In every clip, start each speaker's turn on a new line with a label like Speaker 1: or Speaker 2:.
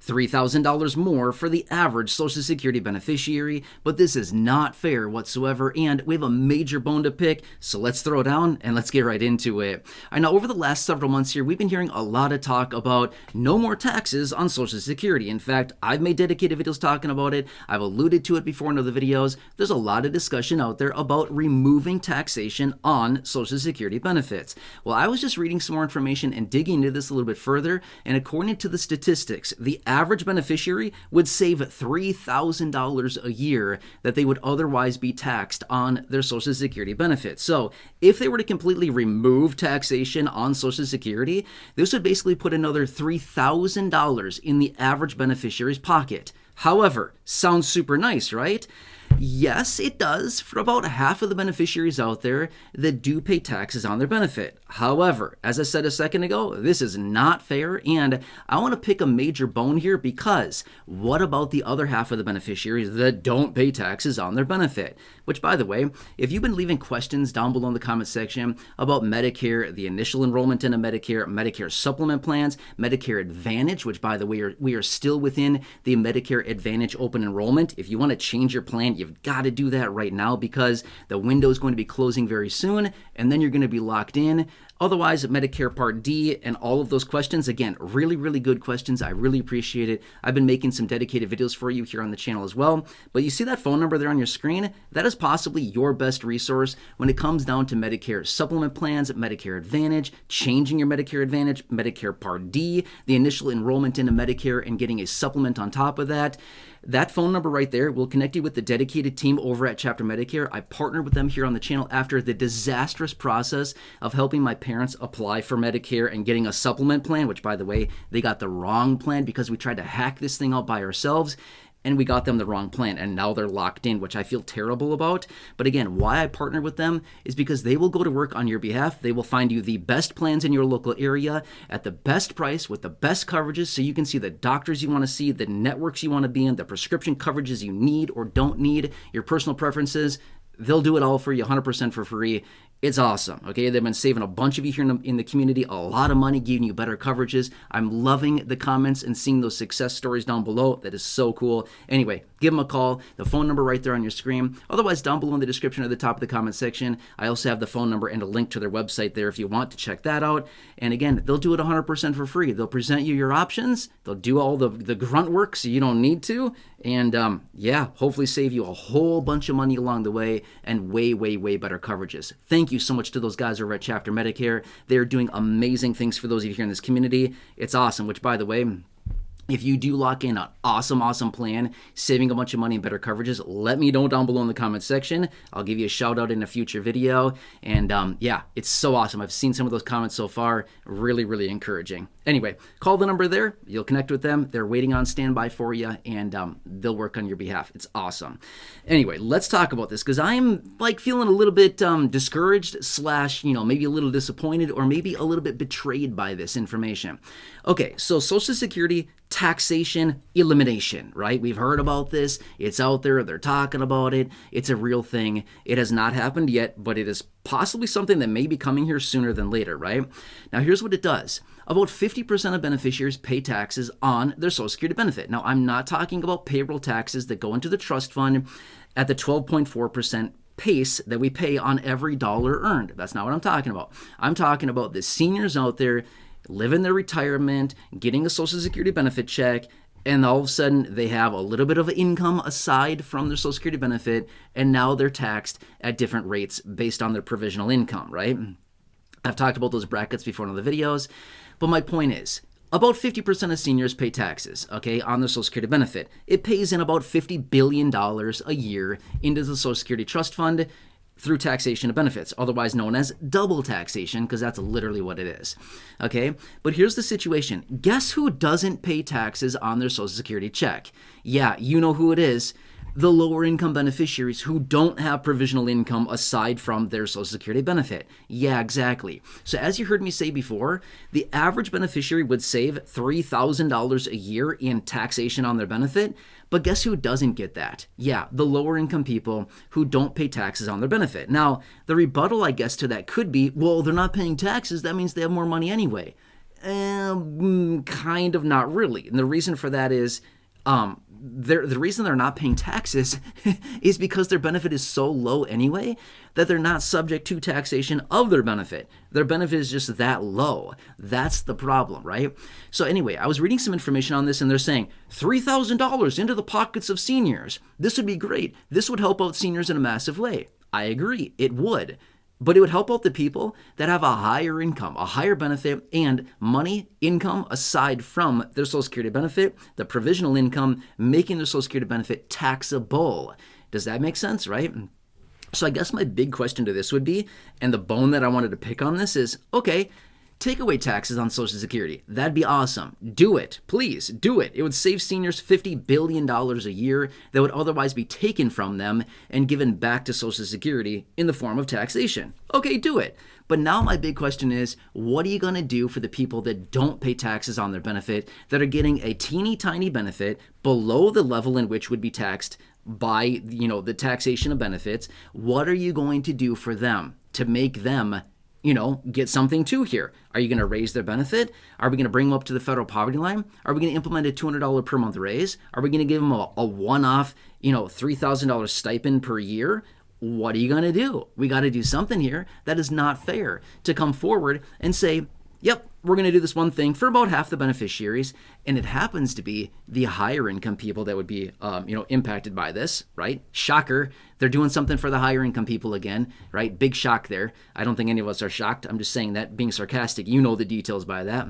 Speaker 1: $3,000 more for the average Social Security beneficiary, but this is not fair whatsoever, and we have a major bone to pick, so let's throw down and let's get right into it. I know over the last several months here, we've been hearing a lot of talk about no more taxes on Social Security. In fact, I've made dedicated videos talking about it. I've alluded to it before in other videos. There's a lot of discussion out there about removing taxation on Social Security benefits. Well, I was just reading some more information and digging into this a little bit further, and according to the statistics, the average beneficiary would save $3,000 a year that they would otherwise be taxed on their Social Security benefits. So if they were to completely remove taxation on Social Security, this would basically put another $3,000 in the average beneficiary's pocket. However, sounds super nice, right? Yes, it does for about half of the beneficiaries out there that do pay taxes on their benefit. However, as I said a second ago, this is not fair, and I want to pick a major bone here because what about the other half of the beneficiaries that don't pay taxes on their benefit? Which, by the way, if you've been leaving questions down below in the comment section about Medicare, the initial enrollment into Medicare, Medicare Supplement Plans, Medicare Advantage, which, by the way, we are still within the Medicare Advantage open enrollment. If you want to change your plan, you've got to do that right now because the window is going to be closing very soon, and then you're going to be locked in. Otherwise, Medicare Part D and all of those questions, again, really, really good questions. I really appreciate it. I've been making some dedicated videos for you here on the channel as well. But you see that phone number there on your screen? That is possibly your best resource when it comes down to Medicare Supplement Plans, Medicare Advantage, changing your Medicare Advantage, Medicare Part D, the initial enrollment into Medicare, and getting a supplement on top of that. That phone number right there will connect you with the dedicated team over at Chapter Medicare. I partnered with them here on the channel after the disastrous process of helping my parents apply for Medicare and getting a supplement plan, which, by the way, they got the wrong plan because we tried to hack this thing out by ourselves. And we got them the wrong plan, and now they're locked in, which I feel terrible about. But again, why I partner with them is because they will go to work on your behalf. They will find you the best plans in your local area at the best price with the best coverages so you can see the doctors you want to see, the networks you want to be in, the prescription coverages you need or don't need, your personal preferences. They'll do it all for you 100% for free. It's awesome, okay? They've been saving a bunch of you here in the community a lot of money, giving you better coverages. I'm loving the comments and seeing those success stories down below. That is so cool. Anyway, give them a call. The phone number right there on your screen. Otherwise, down below in the description at the top of the comment section, I also have the phone number and a link to their website there if you want to check that out. And again, they'll do it 100% for free. They'll present you your options. They'll do all the grunt work so you don't need to. And yeah, hopefully save you a whole bunch of money along the way and way, way, way better coverages. Thank you so much to those guys over at Chapter Medicare. They're doing amazing things for those of you here in this community. It's awesome, which, by the way, if you do lock in an awesome plan, saving a bunch of money and better coverages, let me know down below in the comment section. I'll give you a shout out in a future video. And yeah, it's so awesome. I've seen some of those comments so far. Really, really encouraging. Anyway, call the number there. You'll connect with them. They're waiting on standby for you, and they'll work on your behalf. It's awesome. Anyway, let's talk about this because I'm like feeling a little bit discouraged / maybe a little disappointed or maybe a little bit betrayed by this information. Okay, so Social Security taxation elimination, right? We've heard about this. It's out there. They're talking about it. It's a real thing. It has not happened yet, but it is possibly something that may be coming here sooner than later, right? Now, here's what it does. About 50% of beneficiaries pay taxes on their Social Security benefit. Now, I'm not talking about payroll taxes that go into the trust fund at the 12.4% pace that we pay on every dollar earned. That's not what I'm talking about. I'm talking about the seniors out there living their retirement, getting a Social Security benefit check, and all of a sudden they have a little bit of income aside from their Social Security benefit, and now they're taxed at different rates based on their provisional income, right? I've talked about those brackets before in other videos, but my point is, about 50% of seniors pay taxes, okay, on their Social Security benefit. It pays in about $50 billion a year into the Social Security Trust Fund through taxation of benefits, otherwise known as double taxation, because that's literally what it is, okay? But here's the situation. Guess who doesn't pay taxes on their Social Security check? Yeah, you know who it is. The lower income beneficiaries who don't have provisional income aside from their Social Security benefit. Yeah, exactly. So as you heard me say before, the average beneficiary would save $3,000 a year in taxation on their benefit, but guess who doesn't get that? Yeah, the lower income people who don't pay taxes on their benefit. Now, the rebuttal, I guess, to that could be, well, they're not paying taxes. That means they have more money anyway. Kind of, not really. And the reason for that is the reason they're not paying taxes is because their benefit is so low anyway that they're not subject to taxation of their benefit. Their benefit is just that low. That's the problem, right? So anyway, I was reading some information on this and they're saying $3,000 into the pockets of seniors. This would be great. This would help out seniors in a massive way. I agree, it would. But it would help out the people that have a higher income, a higher benefit, and income aside from their Social Security benefit, the provisional income, making their Social Security benefit taxable. Does that make sense, right? So I guess my big question to this would be, and the bone that I wanted to pick on this is, okay, take away taxes on Social Security. That'd be awesome. Do it. Please, do it. It would save seniors $50 billion a year that would otherwise be taken from them and given back to Social Security in the form of taxation. Okay, do it. But now my big question is, what are you going to do for the people that don't pay taxes on their benefit, that are getting a teeny tiny benefit below the level in which would be taxed by, the taxation of benefits? What are you going to do for them to make them get something too here? Are you going to raise their benefit? Are we going to bring them up to the federal poverty line? Are we going to implement a $200 per month raise? Are we going to give them a one-off, $3,000 stipend per year? What are you going to do? We got to do something here. That is not fair to come forward and say, yep, we're going to do this one thing for about half the beneficiaries, and it happens to be the higher income people that would be, impacted by this, right? Shocker. They're doing something for the higher income people again, right? Big shock there. I don't think any of us are shocked. I'm just saying that, being sarcastic. You know the details by that.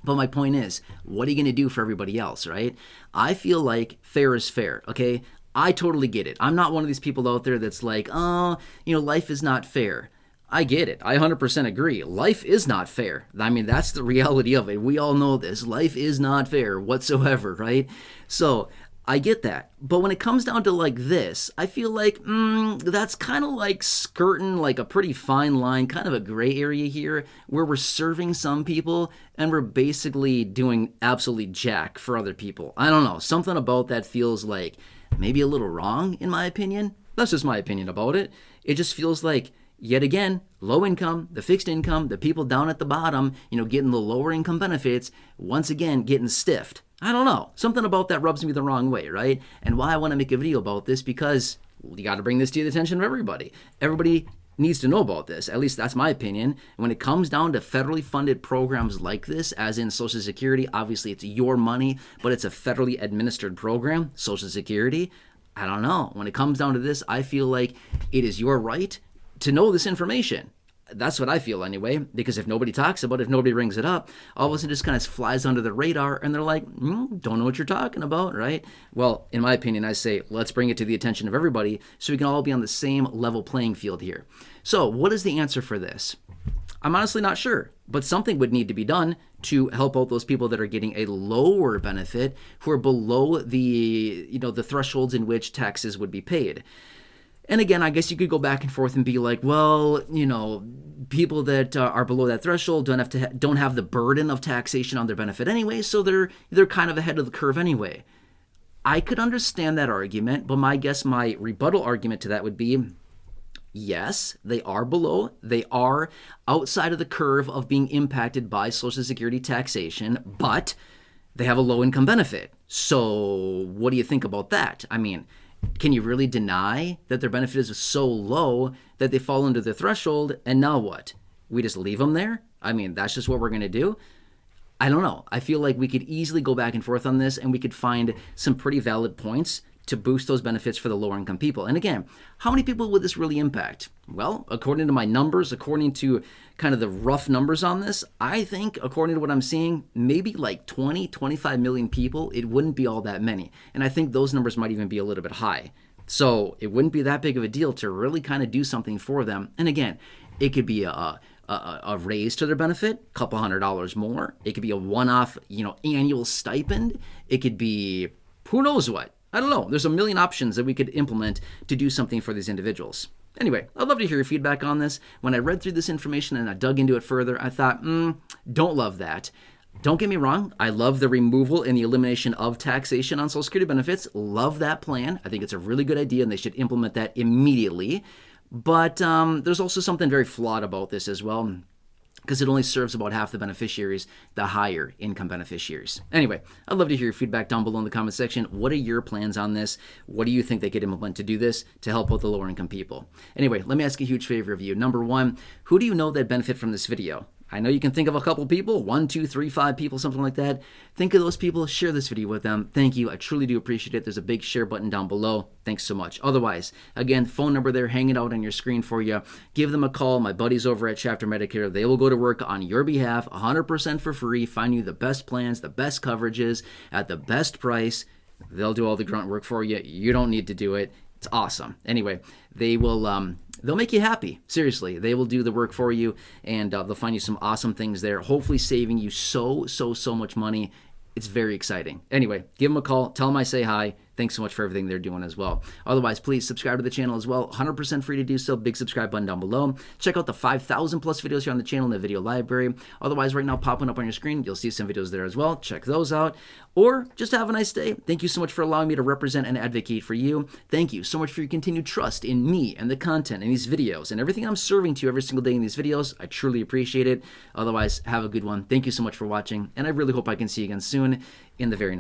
Speaker 1: But my point is, what are you going to do for everybody else, right? I feel like fair is fair, okay? I totally get it. I'm not one of these people out there that's like, life is not fair. I get it. I 100% agree. Life is not fair. I mean, that's the reality of it. We all know this. Life is not fair whatsoever, right? So I get that. But when it comes down to like this, I feel like that's kind of like skirting like a pretty fine line, kind of a gray area here, where we're serving some people and we're basically doing absolutely jack for other people. I don't know. Something about that feels like maybe a little wrong, in my opinion. That's just my opinion about it. It just feels like, yet again, low income, the fixed income, the people down at the bottom, getting the lower income benefits, once again, getting stiffed. I don't know. Something about that rubs me the wrong way, right? And why I want to make a video about this, because you got to bring this to the attention of everybody. Everybody needs to know about this. At least that's my opinion. When it comes down to federally funded programs like this, as in Social Security, obviously it's your money, but it's a federally administered program, Social Security. I don't know. When it comes down to this, I feel like it is your right to know this information. That's what I feel anyway, because if nobody talks about it, if nobody brings it up, all of a sudden it just kind of flies under the radar and they're like, don't know what you're talking about, right? Well, in my opinion, I say, let's bring it to the attention of everybody so we can all be on the same level playing field here. So what is the answer for this? I'm honestly not sure, but something would need to be done to help out those people that are getting a lower benefit, who are below the, the thresholds in which taxes would be paid. And again, I guess you could go back and forth and be like, well, people that are below that threshold don't have the burden of taxation on their benefit anyway, so they're kind of ahead of the curve anyway. I could understand that argument, but my rebuttal argument to that would be, yes, they are below. They are outside of the curve of being impacted by Social Security taxation, but they have a low income benefit. So what do you think about that? I mean, can you really deny that their benefit is so low that they fall under the threshold? And now what? We just leave them there? I mean, that's just what we're going to do? I don't know. I feel like we could easily go back and forth on this, and we could find some pretty valid points to boost those benefits for the lower income people. And again, how many people would this really impact? Well, according to my numbers, according to kind of the rough numbers on this, I think, according to what I'm seeing, maybe like 20, 25 million people. It wouldn't be all that many. And I think those numbers might even be a little bit high. So it wouldn't be that big of a deal to really kind of do something for them. And again, it could be a raise to their benefit, a couple $100 more. It could be a one-off, annual stipend. It could be who knows what. I don't know. There's a million options that we could implement to do something for these individuals. Anyway, I'd love to hear your feedback on this. When I read through this information and I dug into it further, I thought, don't love that. Don't get me wrong. I love the removal and the elimination of taxation on Social Security benefits. Love that plan. I think it's a really good idea and they should implement that immediately. But there's also something very flawed about this as well. because it only serves about half the beneficiaries, the higher income beneficiaries. Anyway, I'd love to hear your feedback down below in the comment section. What are your plans on this? What do you think they could implement to do this to help out the lower income people? Anyway, let me ask a huge favor of you. Number one, who do you know that benefit from this video? I know you can think of a couple people, 1, 2, 3, 5 people, something like that. Think of those people, share this video with them. Thank you. I truly do appreciate it. There's a big share button down below. Thanks so much. Otherwise, again, phone number there hanging out on your screen for you. Give them a call. My buddies over at Chapter Medicare, they will go to work on your behalf 100% for free, find you the best plans, the best coverages at the best price. They'll do all the grunt work for you. You don't need to do it. It's awesome. Anyway, they will they'll make you happy. Seriously, they will do the work for you, and they'll find you some awesome things there, hopefully saving you so much money. It's very exciting. Anyway, give them a call. Tell them I say hi. Thanks so much for everything they're doing as well. Otherwise, please subscribe to the channel as well. 100% free to do so. Big subscribe button down below. Check out the 5,000 plus videos here on the channel in the video library. Otherwise, right now, popping up on your screen, you'll see some videos there as well. Check those out. Or just have a nice day. Thank you so much for allowing me to represent and advocate for you. Thank you so much for your continued trust in me and the content in these videos and everything I'm serving to you every single day in these videos. I truly appreciate it. Otherwise, have a good one. Thank you so much for watching, and I really hope I can see you again soon in the very next